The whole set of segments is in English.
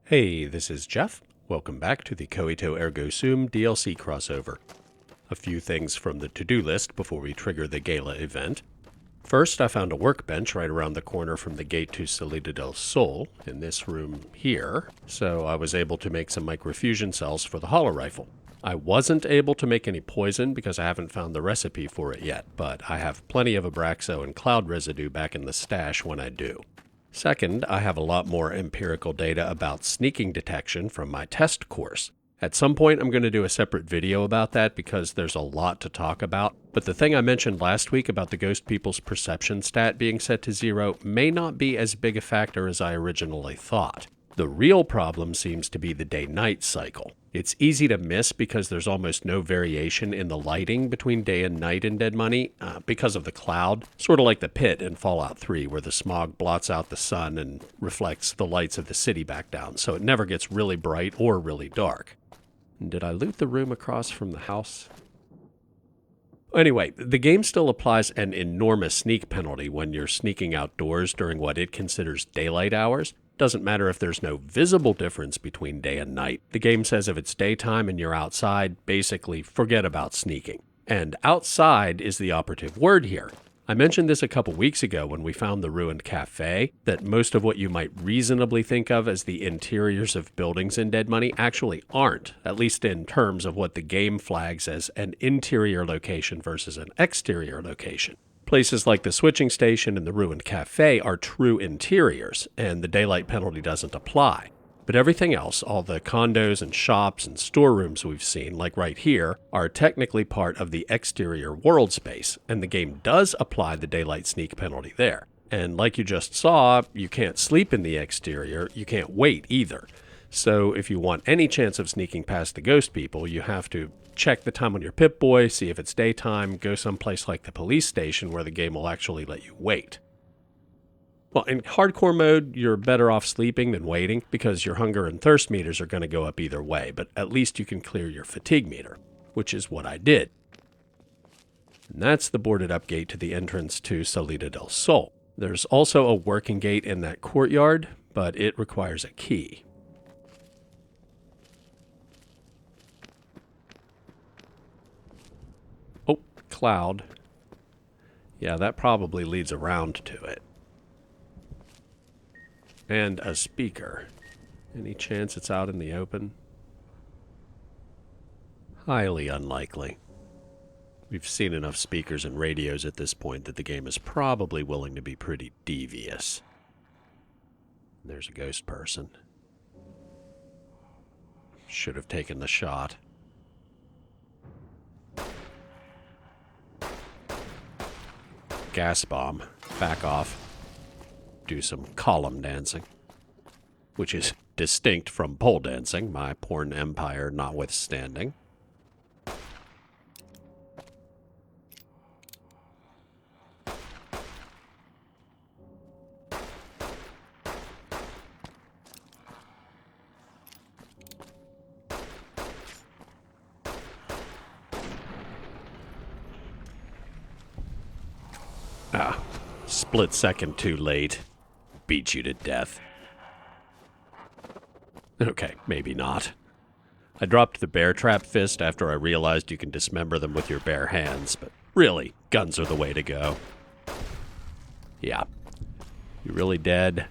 Hey, this is Jeff. Welcome back to the Coito Ergo Sum DLC crossover. A few things from the to-do list before we trigger the Gala event. First, I found a workbench right around the corner from the gate to Salida del Sol, in this room here, so I was able to make some microfusion cells for the hollow rifle. I wasn't able to make any poison because I haven't found the recipe for it yet, but I have plenty of Abraxo and cloud residue back in the stash when I do. Second, I have a lot more empirical data about sneaking detection from my test course. At some point, I'm going to do a separate video about that because there's a lot to talk about, but the thing I mentioned last week about the ghost people's perception stat being set to 0 may not be as big a factor as I originally thought. The real problem seems to be the day-night cycle. It's easy to miss because there's almost no variation in the lighting between day and night in Dead Money because of the cloud, sort of like the pit in Fallout 3 where the smog blots out the sun and reflects the lights of the city back down, so it never gets really bright or really dark. Did I loot the room across from the house? Anyway, the game still applies an enormous sneak penalty when you're sneaking outdoors during what it considers daylight hours. Doesn't matter if there's no visible difference between day and night. The game says if it's daytime and you're outside, basically forget about sneaking. And outside is the operative word here. I mentioned this a couple weeks ago when we found the ruined cafe, that most of what you might reasonably think of as the interiors of buildings in Dead Money actually aren't, at least in terms of what the game flags as an interior location versus an exterior location. Places like the switching station and the ruined cafe are true interiors, and the daylight penalty doesn't apply. But everything else, all the condos and shops and storerooms we've seen, like right here, are technically part of the exterior world space, and the game does apply the daylight sneak penalty there. And like you just saw, you can't sleep in the exterior, you can't wait either. So if you want any chance of sneaking past the ghost people, you have to check the time on your Pip-Boy, see if it's daytime, go someplace like the police station where the game will actually let you wait. Well, in hardcore mode, you're better off sleeping than waiting because your hunger and thirst meters are going to go up either way, but at least you can clear your fatigue meter, which is what I did. And that's the boarded up gate to the entrance to Salida del Sol. There's also a working gate in that courtyard, but it requires a key. Oh, cloud. Yeah, that probably leads around to it. And a speaker. Any chance it's out in the open? Highly unlikely. We've seen enough speakers and radios at this point that the game is probably willing to be pretty devious. There's a ghost person. Should have taken the shot. Gas bomb. Back off. Do some column dancing, which is distinct from pole dancing, my porn empire notwithstanding. Split second too late. Beat you to death. Okay, maybe not. I dropped the bear trap fist after I realized you can dismember them with your bare hands, but really, guns are the way to go. Yeah. You really dead?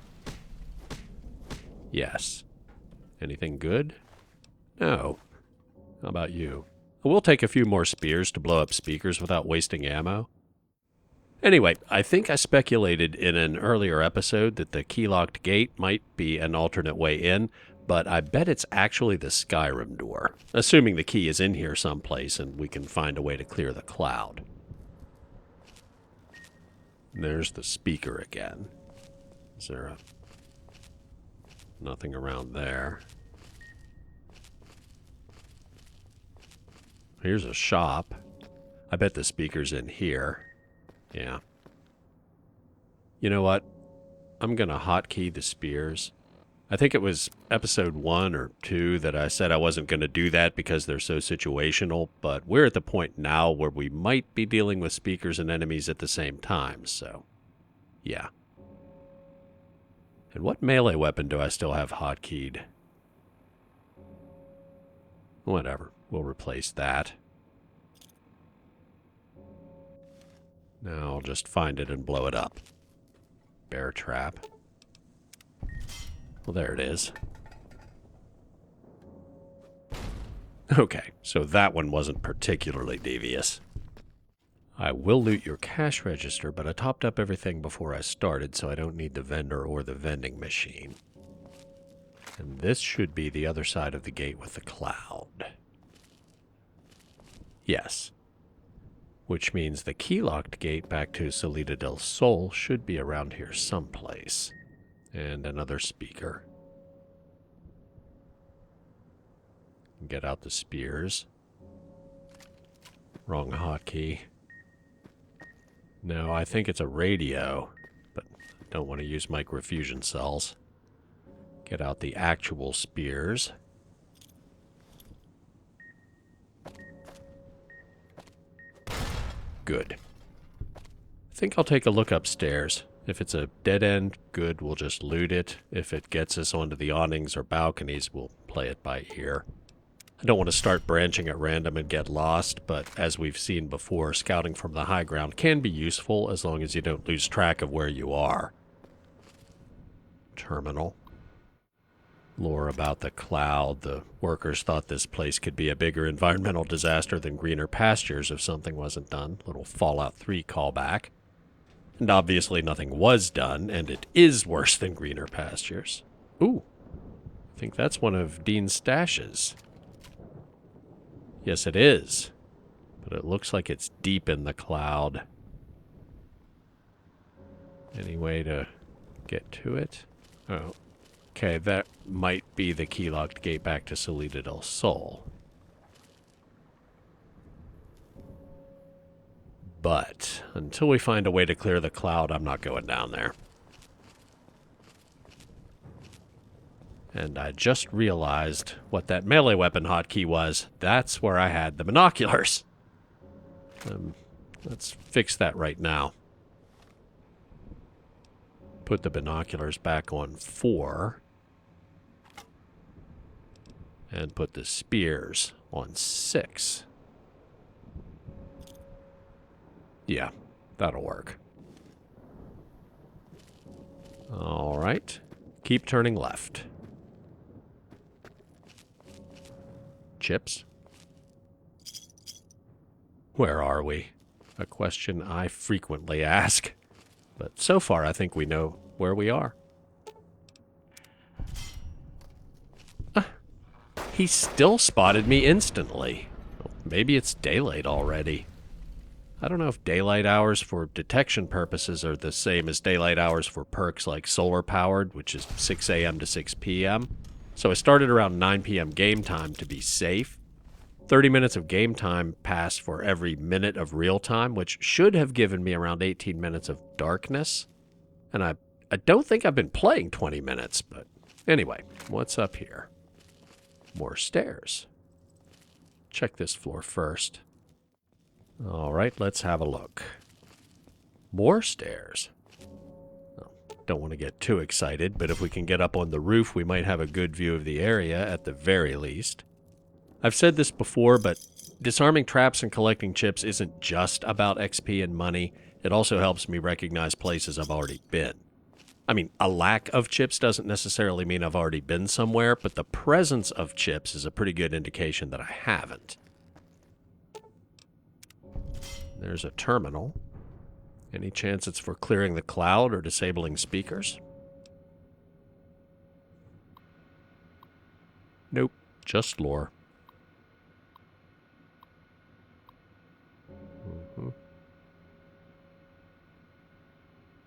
Yes. Anything good? No. How about you? We'll take a few more spears to blow up speakers without wasting ammo. Anyway, I think I speculated in an earlier episode that the key-locked gate might be an alternate way in, but I bet it's actually the Skyrim door, assuming the key is in here someplace and we can find a way to clear the cloud. There's the speaker again. Is there nothing around there? Here's a shop. I bet the speaker's in here. Yeah. You know what? I'm going to hotkey the spears. I think it was episode 1 or 2 that I said I wasn't going to do that because they're so situational, but we're at the point now where we might be dealing with speakers and enemies at the same time, so yeah. And what melee weapon do I still have hotkeyed? Whatever. We'll replace that. Now I'll just find it and blow it up. Bear trap. Well, there it is. Okay, so that one wasn't particularly devious. I will loot your cash register, but I topped up everything before I started, so I don't need the vendor or the vending machine. And this should be the other side of the gate with the cloud. Yes. Which means the key-locked gate back to Salida del Sol should be around here someplace. And another speaker. Get out the spears. Wrong hotkey. No, I think it's a radio, but don't want to use microfusion cells. Get out the actual spears. Good. I think I'll take a look upstairs. If it's a dead end, good, we'll just loot it. If it gets us onto the awnings or balconies, we'll play it by ear. I don't want to start branching at random and get lost, but as we've seen before, scouting from the high ground can be useful as long as you don't lose track of where you are. Terminal. Lore about the cloud. The workers thought this place could be a bigger environmental disaster than greener pastures if something wasn't done. Little Fallout 3 callback. And obviously nothing was done, and it is worse than greener pastures. Ooh. I think that's one of Dean's stashes. Yes, it is. But it looks like it's deep in the cloud. Any way to get to it? Oh. Okay, that might be the key-locked gate back to Salida del Sol. But until we find a way to clear the cloud, I'm not going down there. And I just realized what that melee weapon hotkey was. That's where I had the binoculars. Let's fix that right now. Put the binoculars back on 4. And put the spears on 6. Yeah, that'll work. All right. Keep turning left. Chips? Where are we? A question I frequently ask. But so far, I think we know where we are. He still spotted me instantly. Maybe it's daylight already. I don't know if daylight hours for detection purposes are the same as daylight hours for perks like solar powered, which is 6 a.m. to 6 p.m. So I started around 9 p.m. game time to be safe. 30 minutes of game time passed for every minute of real time, which should have given me around 18 minutes of darkness. And I don't think I've been playing 20 minutes, but anyway, what's up here? More stairs. Check this floor first. All right, let's have a look. More stairs. Oh, don't want to get too excited, but if we can get up on the roof, we might have a good view of the area at the very least. I've said this before, but disarming traps and collecting chips isn't just about XP and money. It also helps me recognize places I've already been. I mean, a lack of chips doesn't necessarily mean I've already been somewhere, but the presence of chips is a pretty good indication that I haven't. There's a terminal. Any chance it's for clearing the cloud or disabling speakers? Nope, just lore.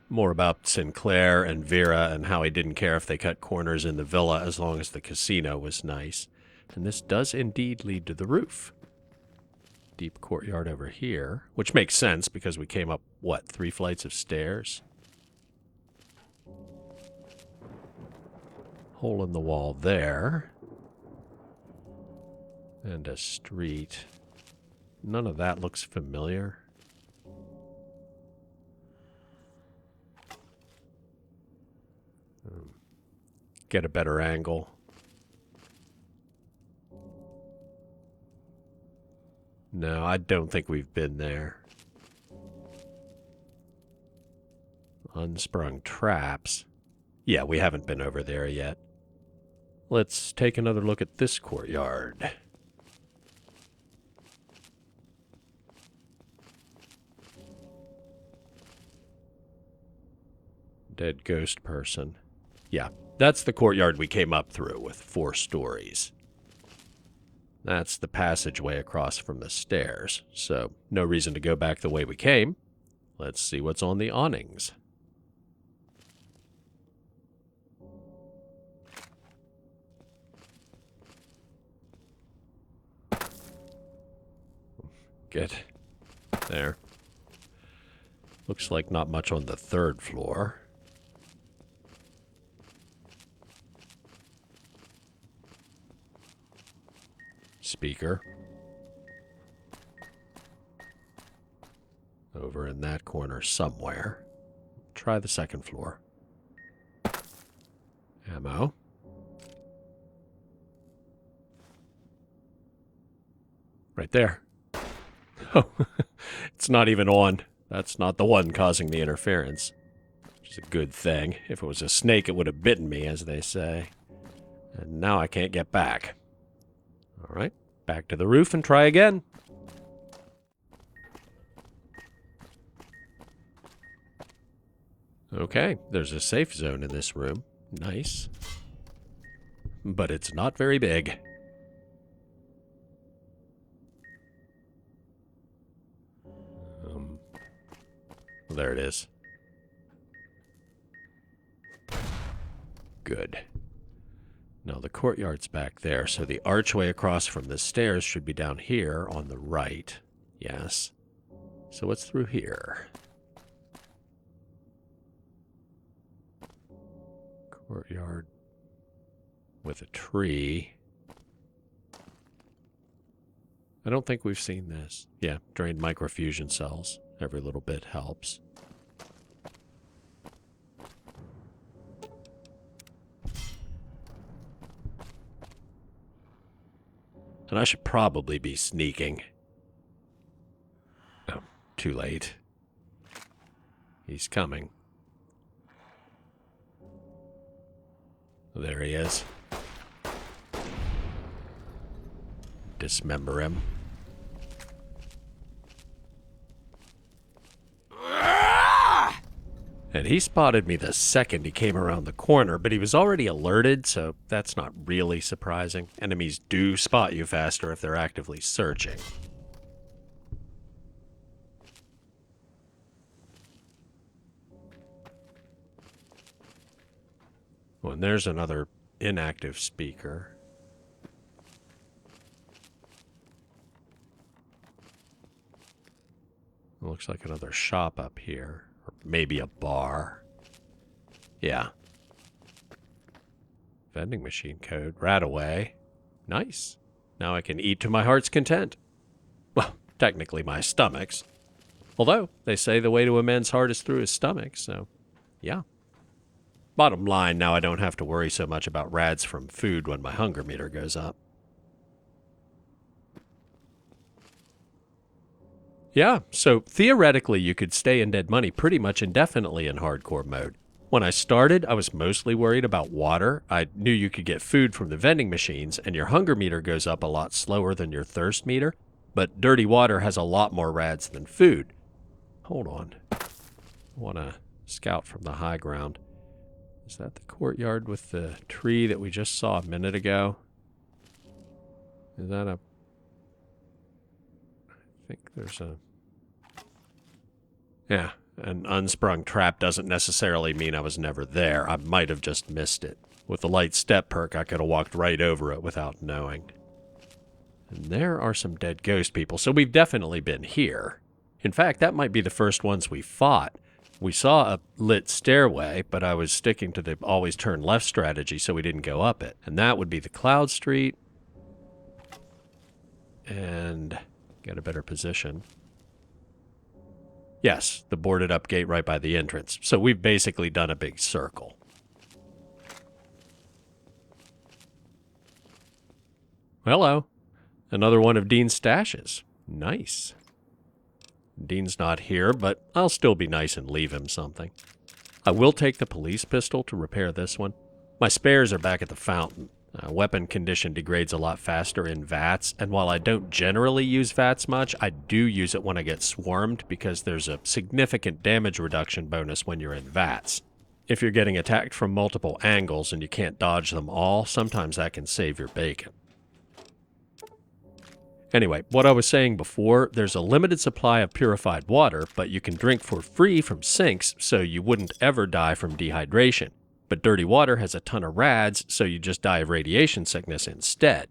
More about Sinclair and Vera and how he didn't care if they cut corners in the villa as long as the casino was nice. And this does indeed lead to the roof. Deep courtyard over here, which makes sense because we came up, what, 3 flights of stairs? Hole in the wall there. And a street. None of that looks familiar. Get a better angle. No, I don't think we've been there. Unsprung traps. Yeah, we haven't been over there yet. Let's take another look at this courtyard. Dead ghost person. Yeah, that's the courtyard we came up through with 4 stories. That's the passageway across from the stairs, so no reason to go back the way we came. Let's see what's on the awnings. Good. There. Looks like not much on the 3rd floor. Speaker. Over in that corner somewhere. Try the 2nd floor. Ammo. Right there. Oh, it's not even on. That's not the one causing the interference. Which is a good thing. If it was a snake, it would have bitten me, as they say. And now I can't get back. All right, back to the roof and try again. Okay, there's a safe zone in this room. Nice. But it's not very big. There it is. Good. Now the courtyard's back there, so the archway across from the stairs should be down here on the right. Yes. So what's through here? Courtyard with a tree. I don't think we've seen this. Yeah, drained microfusion cells. Every little bit helps. And I should probably be sneaking. Oh, too late. He's coming. There he is. Dismember him. And he spotted me the second he came around the corner, but he was already alerted, so that's not really surprising. Enemies do spot you faster if they're actively searching. Oh, and there's another inactive speaker. Looks like another shop up here. Or maybe a bar. Yeah. Vending machine code. Rat away. Nice. Now I can eat to my heart's content. Well, technically my stomach's. Although, they say the way to a man's heart is through his stomach, so yeah. Bottom line, now I don't have to worry so much about rads from food when my hunger meter goes up. Yeah, so theoretically you could stay in Dead Money pretty much indefinitely in hardcore mode. When I started, I was mostly worried about water. I knew you could get food from the vending machines, and your hunger meter goes up a lot slower than your thirst meter, but dirty water has a lot more rads than food. Hold on. I want to scout from the high ground. Is that the courtyard with the tree that we just saw a minute ago? Is that a... I think there's a... Yeah, an unsprung trap doesn't necessarily mean I was never there. I might have just missed it. With the light step perk, I could have walked right over it without knowing. And there are some dead ghost people, so we've definitely been here. In fact, that might be the first ones we fought. We saw a lit stairway, but I was sticking to the always turn left strategy, so we didn't go up it. And that would be the Cloud Street. And get a better position. Yes, the boarded up gate right by the entrance. So we've basically done a big circle. Hello. Another one of Dean's stashes. Nice. Dean's not here, but I'll still be nice and leave him something. I will take the police pistol to repair this one. My spares are back at the fountain. Weapon condition degrades a lot faster in VATS, and while I don't generally use VATS much, I do use it when I get swarmed because there's a significant damage reduction bonus when you're in VATS. If you're getting attacked from multiple angles and you can't dodge them all, sometimes that can save your bacon. Anyway, what I was saying before, there's a limited supply of purified water, but you can drink for free from sinks, so you wouldn't ever die from dehydration. But dirty water has a ton of rads, so you just die of radiation sickness instead.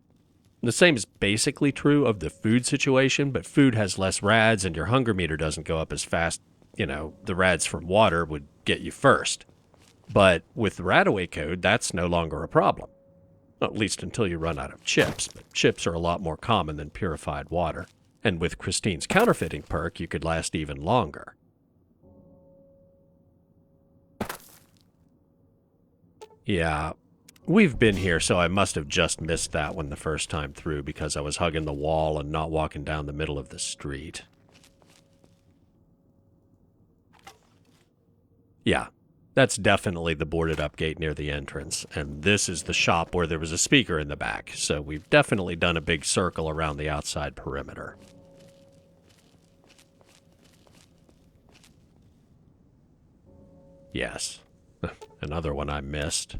The same is basically true of the food situation, but food has less rads and your hunger meter doesn't go up as fast. The rads from water would get you first. But with the Radaway code, that's no longer a problem. At least until you run out of chips, but chips are a lot more common than purified water. And with Christine's counterfeiting perk, you could last even longer. Yeah, we've been here, so I must have just missed that one the first time through because I was hugging the wall and not walking down the middle of the street. Yeah, that's definitely the boarded up gate near the entrance, and this is the shop where there was a speaker in the back, so we've definitely done a big circle around the outside perimeter. Yes. Another one I missed.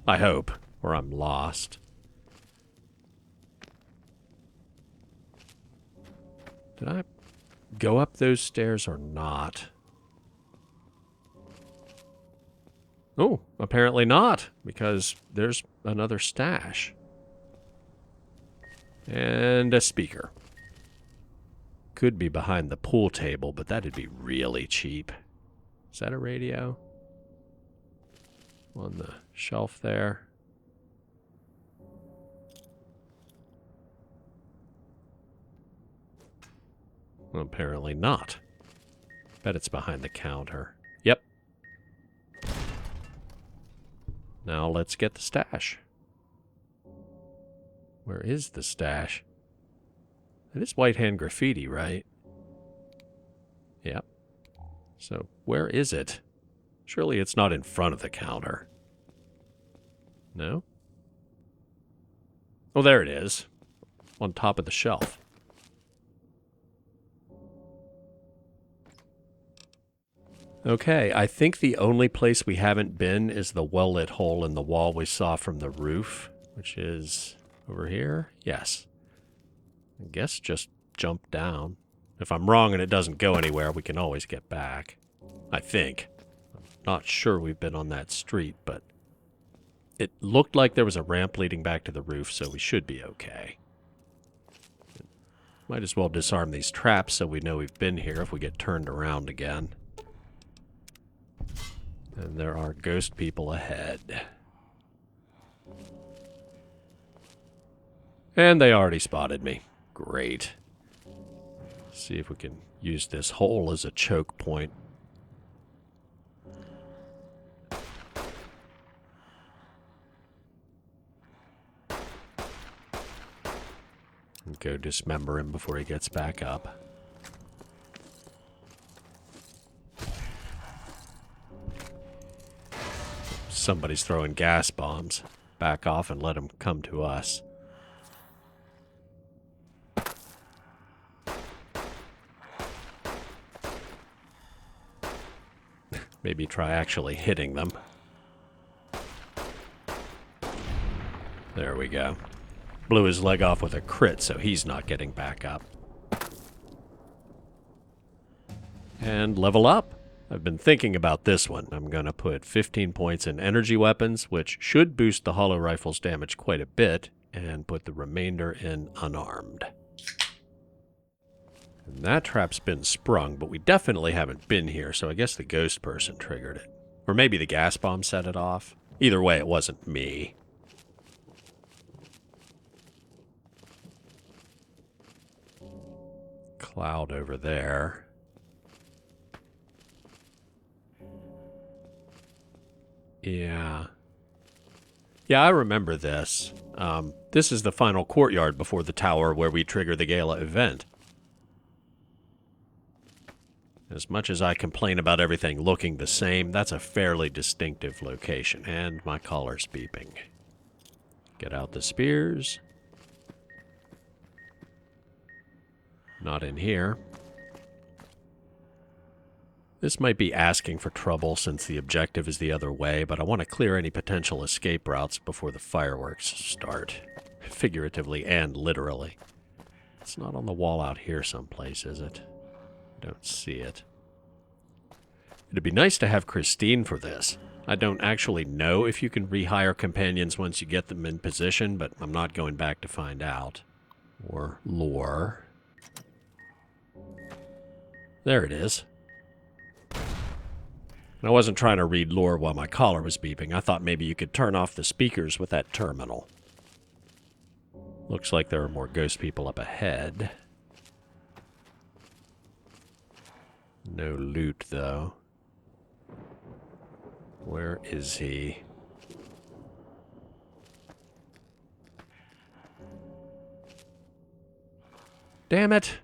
I hope, or I'm lost. Did I go up those stairs or not? Oh, apparently not, because there's another stash. And a speaker. Could be behind the pool table, but that'd be really cheap. Is that a radio? On the shelf there. Well, apparently not. Bet it's behind the counter. Yep. Now let's get the stash. Where is the stash? It is white hand graffiti, right? Yep. So where is it? Surely it's not in front of the counter. No? Oh, there it is. On top of the shelf. Okay, I think the only place we haven't been is the well-lit hole in the wall we saw from the roof, which is over here. Yes. I guess just jump down. If I'm wrong and it doesn't go anywhere, we can always get back. I think. Not sure we've been on that street, but it looked like there was a ramp leading back to the roof, so we should be okay. Might as well disarm these traps so we know we've been here if we get turned around again. And there are ghost people ahead. And they already spotted me. Great. See if we can use this hole as a choke point. Go dismember him before he gets back up. Somebody's throwing gas bombs. Back off and let him come to us. Maybe try actually hitting them. There we go. Blew his leg off with a crit, so he's not getting back up. And level up. I've been thinking about this one. I'm going to put 15 points in energy weapons, which should boost the hollow rifle's damage quite a bit, and put the remainder in unarmed. And that trap's been sprung, but we definitely haven't been here, so I guess the ghost person triggered it. Or maybe the gas bomb set it off. Either way, it wasn't me. Cloud over there. Yeah. Yeah, I remember this. This is the final courtyard before the tower where we trigger the Gala Event. As much as I complain about everything looking the same, that's a fairly distinctive location. And my collar's beeping. Get out the spears. Not in here. This might be asking for trouble since the objective is the other way, but I want to clear any potential escape routes before the fireworks start. Figuratively and literally. It's not on the wall out here someplace, is it? I don't see it. It'd be nice to have Christine for this. I don't actually know if you can rehire companions once you get them in position, but I'm not going back to find out. Or lore. There it is. I wasn't trying to read lore while my collar was beeping. I thought maybe you could turn off the speakers with that terminal. Looks like there are more ghost people up ahead. No loot, though. Where is he? Damn it!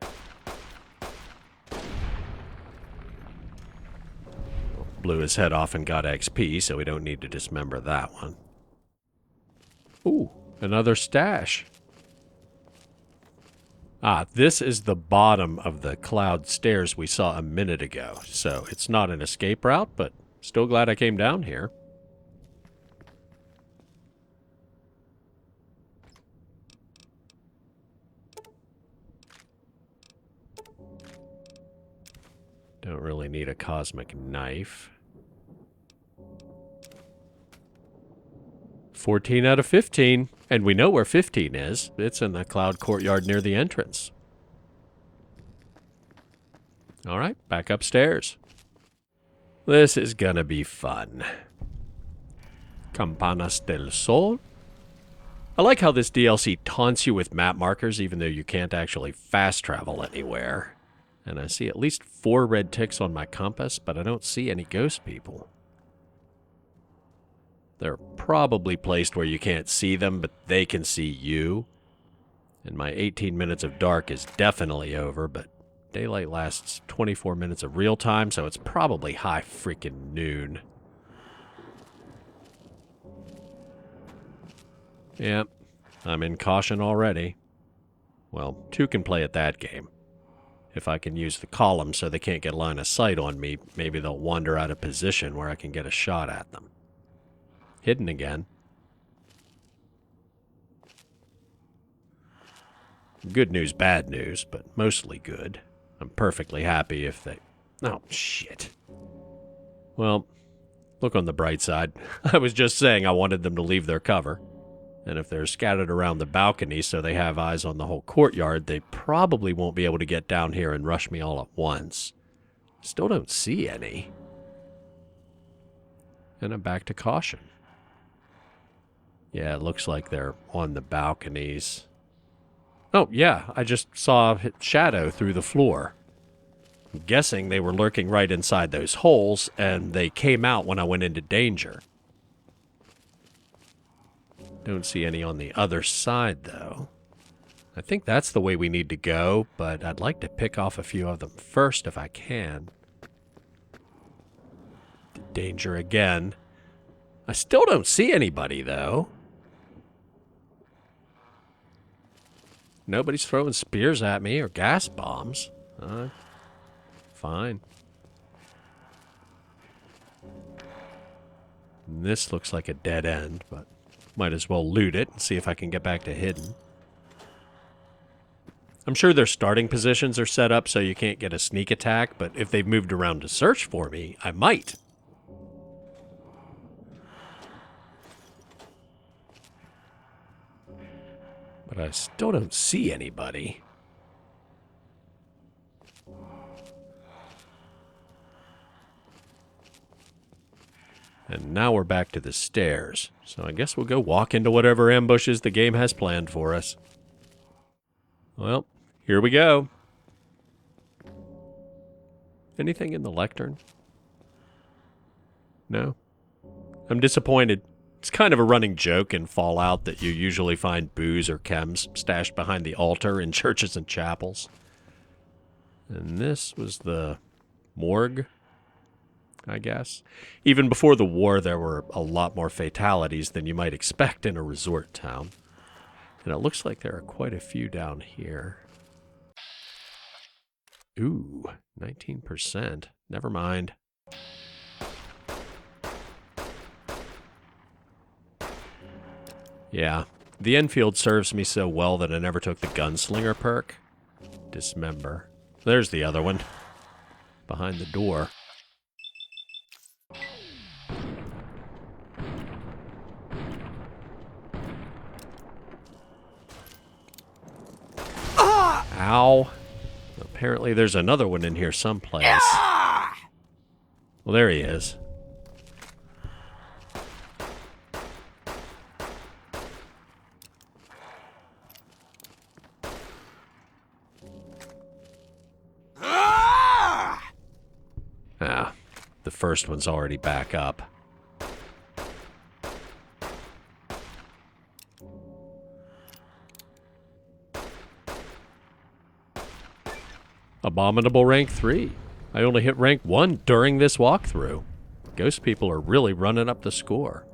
Blew his head off and got XP, so we don't need to dismember that one. Ooh, another stash. Ah, this is the bottom of the cloud stairs we saw a minute ago. So it's not an escape route, but still glad I came down here. Don't really need a cosmic knife. 14 out of 15. And we know where 15 is. It's in the cloud courtyard near the entrance. Alright, back upstairs. This is gonna be fun. Campanas del Sol. I like how this DLC taunts you with map markers even though you can't actually fast travel anywhere. And I see at least 4 red ticks on my compass, but I don't see any ghost people. They're probably placed where you can't see them, but they can see you. And my 18 minutes of dark is definitely over, but daylight lasts 24 minutes of real time, so it's probably high freaking noon. Yep, I'm in caution already. Well, 2 can play at that game. If I can use the column so they can't get line of sight on me, maybe they'll wander out of position where I can get a shot at them. Hidden again. Good news, bad news, but mostly good. I'm perfectly happy if they... Oh, shit. Well, look on the bright side. I was just saying I wanted them to leave their cover. And if they're scattered around the balcony so they have eyes on the whole courtyard, they probably won't be able to get down here and rush me all at once. Still don't see any. And I'm back to caution. Yeah, it looks like they're on the balconies. Oh, yeah, I just saw a shadow through the floor. I'm guessing they were lurking right inside those holes, and they came out when I went into danger. Don't see any on the other side, though. I think that's the way we need to go, but I'd like to pick off a few of them first if I can. Danger again. I still don't see anybody, though. Nobody's throwing spears at me or gas bombs. Fine. And this looks like a dead end, but might as well loot it and see if I can get back to hidden. I'm sure their starting positions are set up so you can't get a sneak attack, but if they've moved around to search for me, I might. But I still don't see anybody. And now we're back to the stairs. So I guess we'll go walk into whatever ambushes the game has planned for us. Well, here we go. Anything in the lectern? No? I'm disappointed. It's kind of a running joke in Fallout that you usually find booze or chems stashed behind the altar in churches and chapels. And this was the morgue, I guess. Even before the war, there were a lot more fatalities than you might expect in a resort town. And it looks like there are quite a few down here. Ooh, 19%. Never mind. Yeah, the Enfield serves me so well that I never took the Gunslinger perk. Dismember. There's the other one. Behind the door. Ow. Apparently there's another one in here someplace. Well, there he is. Ah, the first one's already back up. Abominable rank 3. I only hit rank 1 during this walkthrough. Ghost people are really running up the score.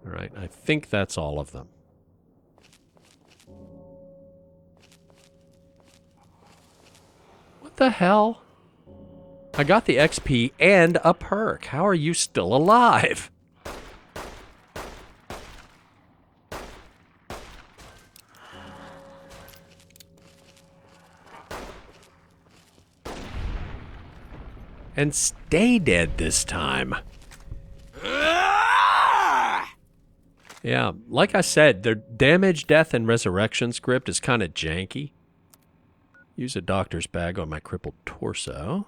Alright, I think that's all of them. What the hell? I got the XP and a perk. How are you still alive? And stay dead this time. Yeah, like I said, their damage, death, and resurrection script is kind of janky. Use a doctor's bag on my crippled torso.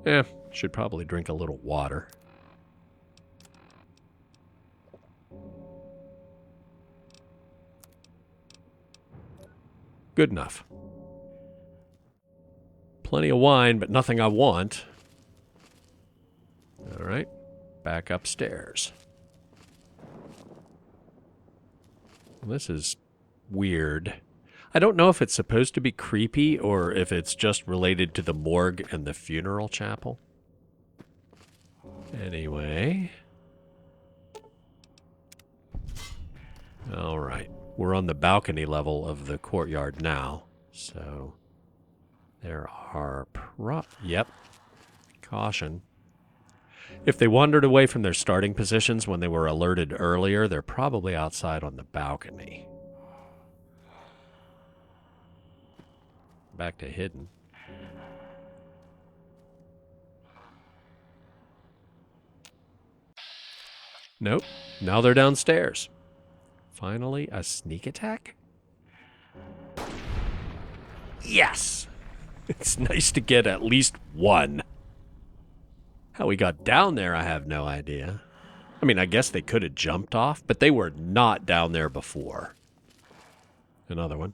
Yeah, should probably drink a little water. Good enough. Plenty of wine, but nothing I want. Alright, back upstairs. This is weird. I don't know if it's supposed to be creepy or if it's just related to the morgue and the funeral chapel. Anyway. Alright, we're on the balcony level of the courtyard now, so there are yep. Caution. If they wandered away from their starting positions when they were alerted earlier, they're probably outside on the balcony. Back to hidden. Nope. Now they're downstairs. Finally, a sneak attack? Yes! It's nice to get at least one. How we got down there, I have no idea. I mean, I guess they could have jumped off, but they were not down there before. Another one.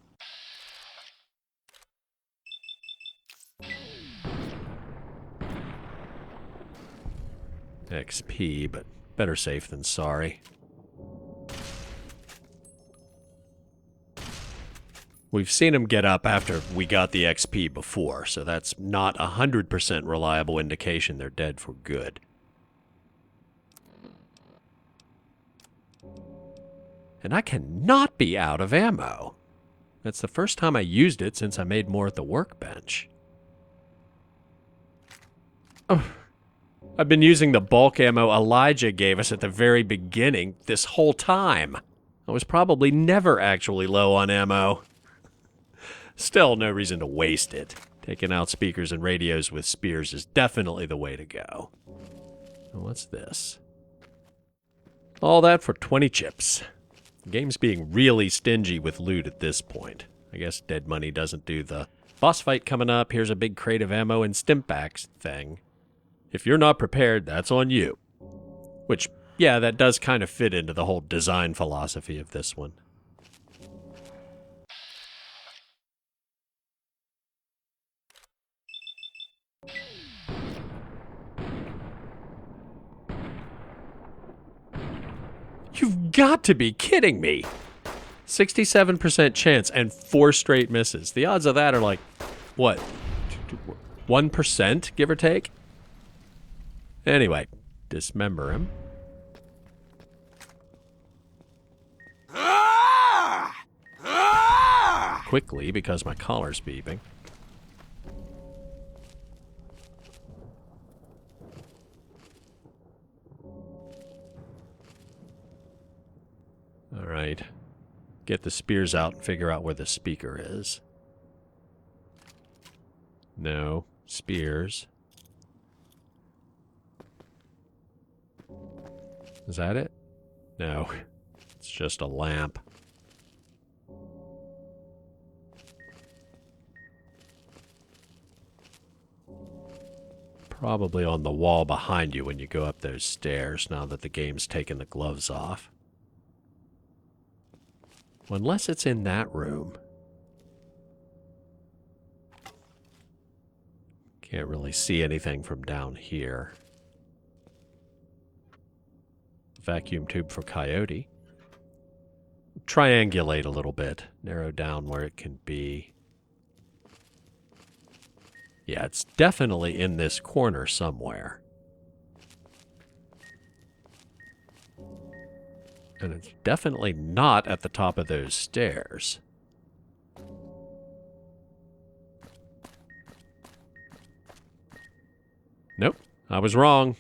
XP, but better safe than sorry. We've seen them get up after we got the XP before, so that's not a 100% reliable indication they're dead for good. And I cannot be out of ammo. That's the first time I used it since I made more at the workbench. Oh, I've been using the bulk ammo Elijah gave us at the very beginning this whole time. I was probably never actually low on ammo. Still, no reason to waste it. Taking out speakers and radios with spears is definitely the way to go. What's this? All that for 20 chips. The game's being really stingy with loot at this point. I guess Dead Money doesn't do the boss fight coming up, here's a big crate of ammo and stimpaks thing. If you're not prepared, that's on you. Which, yeah, that does kind of fit into the whole design philosophy of this one. You've got to be kidding me! 67% chance and 4 straight misses. The odds of that are like, what? 1%, give or take. Anyway, dismember him. Quickly, because my collar's beeping. Alright. Get the spears out and figure out where the speaker is. No. Spears. Is that it? No. It's just a lamp. Probably on the wall behind you when you go up those stairs now that the game's taken the gloves off. Unless it's in that room. Can't really see anything from down here. Vacuum tube for Coyote. Triangulate a little bit. Narrow down where it can be. Yeah, it's definitely in this corner somewhere. And it's definitely not at the top of those stairs. Nope, I was wrong.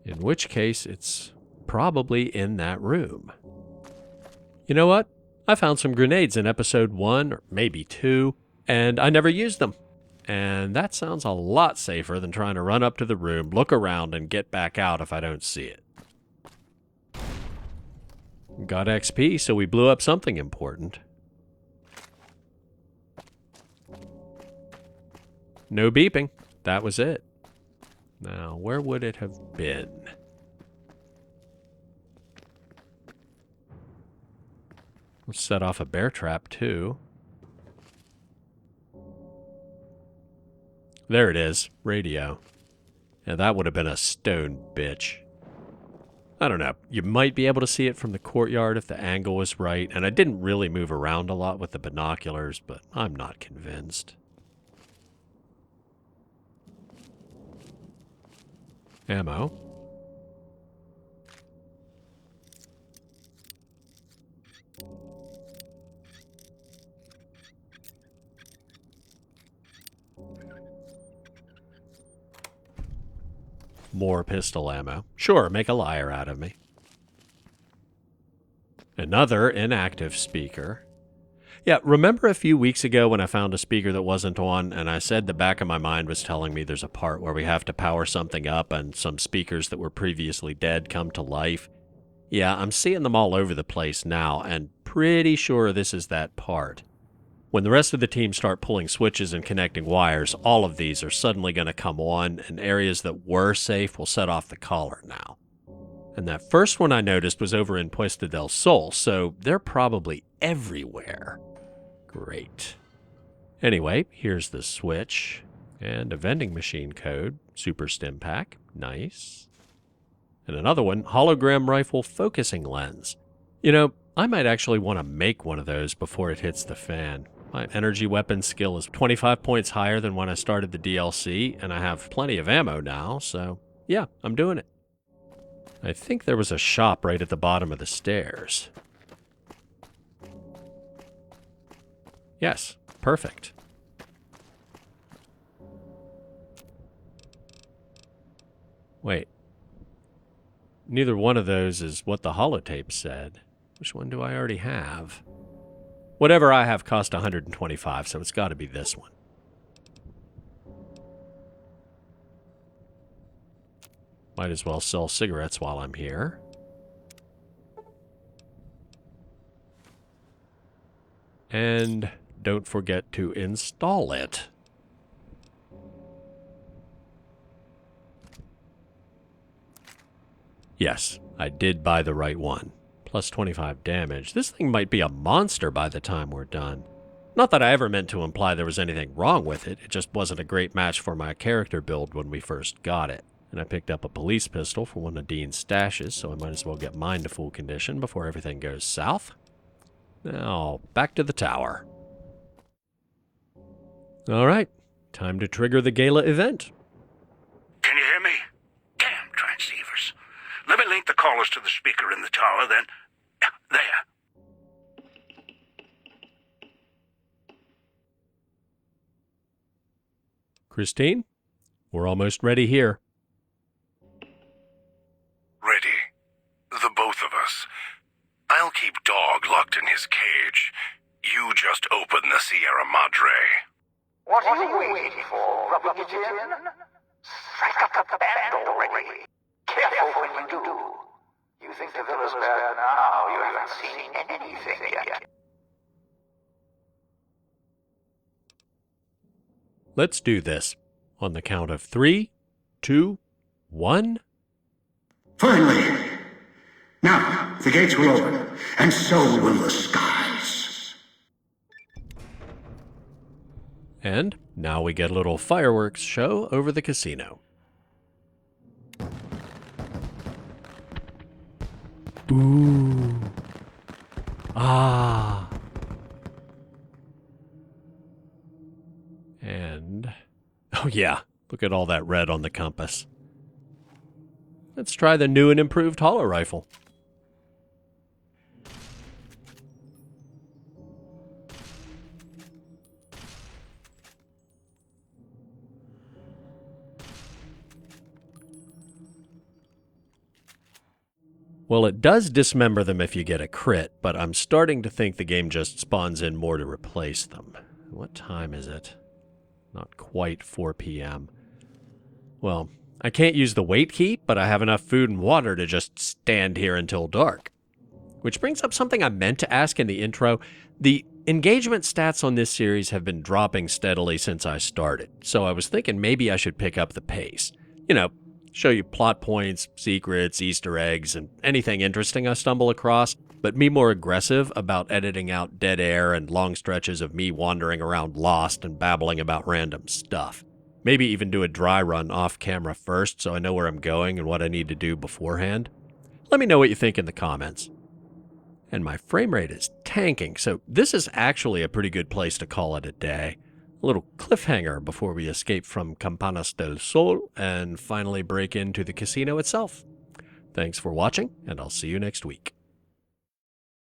In which case, it's probably in that room. You know what? I found some grenades in episode 1, or maybe 2, and I never used them. And that sounds a lot safer than trying to run up to the room, look around, and get back out if I don't see it. Got XP, so we blew up something important. No beeping. That was it. Now, where would it have been? Let's set off a bear trap, too. There it is. Radio. Yeah, that would have been a stone bitch. I don't know. You might be able to see it from the courtyard if the angle was right, and I didn't really move around a lot with the binoculars, but I'm not convinced. Ammo. More pistol ammo. Sure, make a liar out of me. Another inactive speaker. Yeah, remember a few weeks ago when I found a speaker that wasn't on, and I said the back of my mind was telling me there's a part where we have to power something up and some speakers that were previously dead come to life? Yeah, I'm seeing them all over the place now, and pretty sure this is that part. When the rest of the team start pulling switches and connecting wires, all of these are suddenly going to come on, and areas that were safe will set off the collar now. And that first one I noticed was over in Puesta del Sol, so they're probably everywhere. Great. Anyway, here's the switch, and a vending machine code, Super Stim Pack, nice. And another one, hologram rifle focusing lens. You know, I might actually want to make one of those before it hits the fan. My energy weapon skill is 25 points higher than when I started the DLC, and I have plenty of ammo now, so yeah, I'm doing it. I think there was a shop right at the bottom of the stairs. Yes, perfect. Wait. Neither one of those is what the holotape said. Which one do I already have? Whatever I have cost 125, so it's got to be this one. Might as well sell cigarettes while I'm here. And don't forget to install it. Yes, I did buy the right one. Plus 25 damage. This thing might be a monster by the time we're done. Not that I ever meant to imply there was anything wrong with it. It just wasn't a great match for my character build when we first got it. And I picked up a police pistol for one of Dean's stashes, so I might as well get mine to full condition before everything goes south. Now, back to the tower. All right, time to trigger the Gala event. Can you hear me? Damn transceivers. Let me link the callers to the speaker in the tower, then... There. Christine, we're almost ready here. Ready. The both of us. I'll keep Dog locked in his cage. You just open the Sierra Madre. What are you waiting for? Rubbing it in? Strike up the band already. Careful when you do. You think the villa's bad now, you haven't seen anything yet. Let's do this. On the count of 3, 2, 1. Finally! Now, the gates will open, and so will the skies. And now we get a little fireworks show over the casino. Ooh. Ah. And... oh yeah, look at all that red on the compass. Let's try the new and improved holo rifle. Well, it does dismember them if you get a crit, but I'm starting to think the game just spawns in more to replace them. What time is it? Not quite 4 p.m. Well, I can't use the wait key, but I have enough food and water to just stand here until dark. Which brings up something I meant to ask in the intro. The engagement stats on this series have been dropping steadily since I started, so I was thinking maybe I should pick up the pace. You know, show you plot points, secrets, Easter eggs, and anything interesting I stumble across, but be more aggressive about editing out dead air and long stretches of me wandering around lost and babbling about random stuff. Maybe even do a dry run off camera first so I know where I'm going and what I need to do beforehand. Let me know what you think in the comments. And my frame rate is tanking, so this is actually a pretty good place to call it a day. A little cliffhanger before we escape from Campanas del Sol and finally break into the casino itself. Thanks for watching, and I'll see you next week.